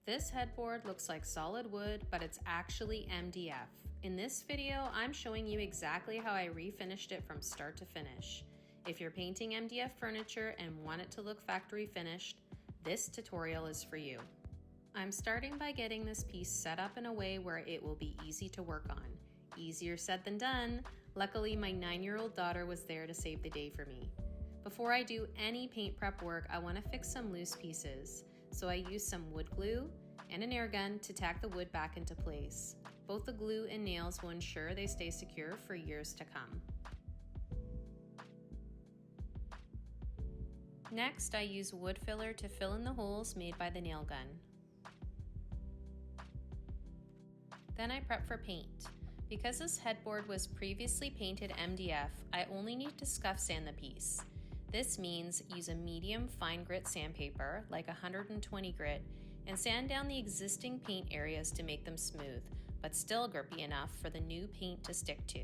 This headboard looks like solid wood, but it's actually MDF. In this video, I'm showing you exactly how I refinished it from start to finish. If you're painting MDF furniture and want it to look factory finished, this tutorial is for you. I'm starting by getting this piece set up in a way where it will be easy to work on. Easier said than done. Luckily, my 9-year-old daughter was there to save the day for me. Before I do any paint prep work, I want to fix some loose pieces. So I use some wood glue and an air gun to tack the wood back into place. Both the glue and nails will ensure they stay secure for years to come. Next, I use wood filler to fill in the holes made by the nail gun. Then I prep for paint. Because this headboard was previously painted MDF, I only need to scuff sand the piece. This means use a medium fine grit sandpaper, like 120 grit, and sand down the existing paint areas to make them smooth, but still grippy enough for the new paint to stick to.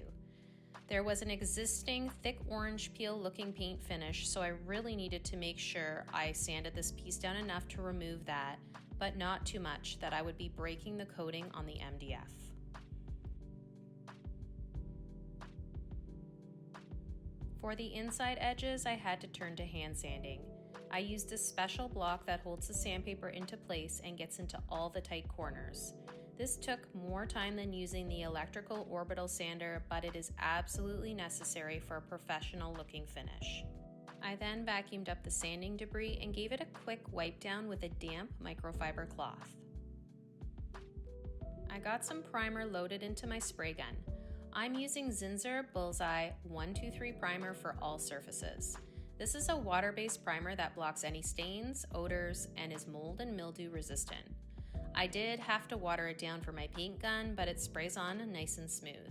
There was an existing thick orange peel looking paint finish, so I really needed to make sure I sanded this piece down enough to remove that, but not too much that I would be breaking the coating on the MDF. For the inside edges, I had to turn to hand sanding. I used a special block that holds the sandpaper into place and gets into all the tight corners. This took more time than using the electrical orbital sander, but it is absolutely necessary for a professional looking finish. I then vacuumed up the sanding debris and gave it a quick wipe down with a damp microfiber cloth. I got some primer loaded into my spray gun. I'm using Zinsser Bullseye 123 primer for all surfaces. This is a water-based primer that blocks any stains, odors, and is mold and mildew resistant. I did have to water it down for my paint gun, but it sprays on nice and smooth.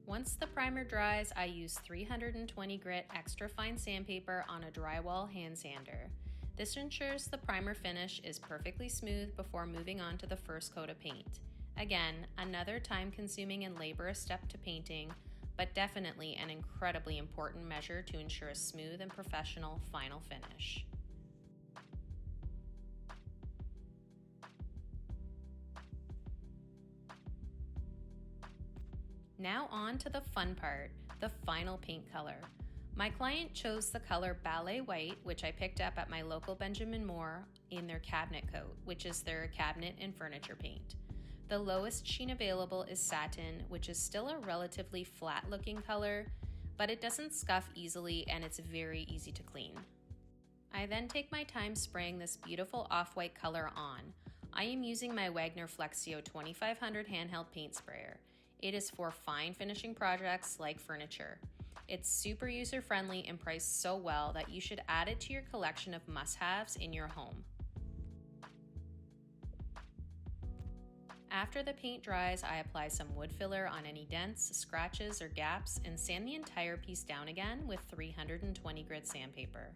Once the primer dries, I use 320 grit extra fine sandpaper on a drywall hand sander. This ensures the primer finish is perfectly smooth before moving on to the first coat of paint. Again, another time-consuming and laborious step to painting, but definitely an incredibly important measure to ensure a smooth and professional final finish. Now on to the fun part, the final paint color. My client chose the color Ballet White, which I picked up at my local Benjamin Moore in their cabinet coat, which is their cabinet and furniture paint. The lowest sheen available is satin, which is still a relatively flat looking color, but it doesn't scuff easily and it's very easy to clean. I then take my time spraying this beautiful off-white color on. I am using my Wagner Flexio 2500 handheld paint sprayer. It is for fine finishing projects like furniture. It's super user-friendly and priced so well that you should add it to your collection of must-haves in your home. After the paint dries, I apply some wood filler on any dents, scratches, or gaps and sand the entire piece down again with 320 grit sandpaper.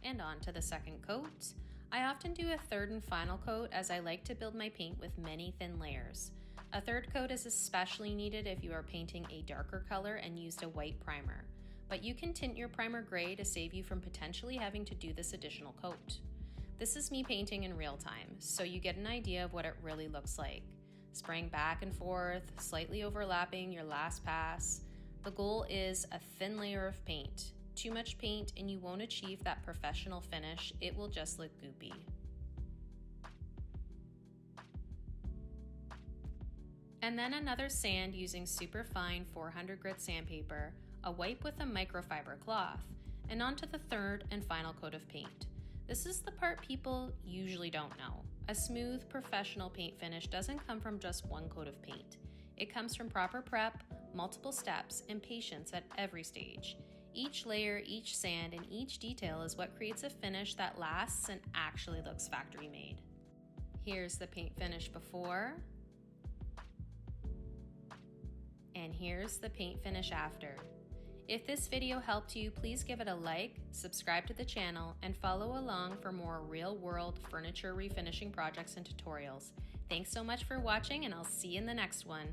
And on to the second coat. I often do a third and final coat as I like to build my paint with many thin layers. A third coat is especially needed if you are painting a darker color and used a white primer, but you can tint your primer gray to save you from potentially having to do this additional coat. This is me painting in real time, so you get an idea of what it really looks like. Spraying back and forth, slightly overlapping your last pass. The goal is a thin layer of paint. Too much paint and you won't achieve that professional finish, it will just look goopy. And then another sand using super fine 400 grit sandpaper, a wipe with a microfiber cloth, and onto the third and final coat of paint. This is the part people usually don't know. A smooth, professional paint finish doesn't come from just one coat of paint. It comes from proper prep, multiple steps, and patience at every stage. Each layer, each sand, and each detail is what creates a finish that lasts and actually looks factory made. Here's the paint finish before, and here's the paint finish after. If this video helped you, please give it a like, subscribe to the channel, and follow along for more real-world furniture refinishing projects and tutorials. Thanks so much for watching, and I'll see you in the next one.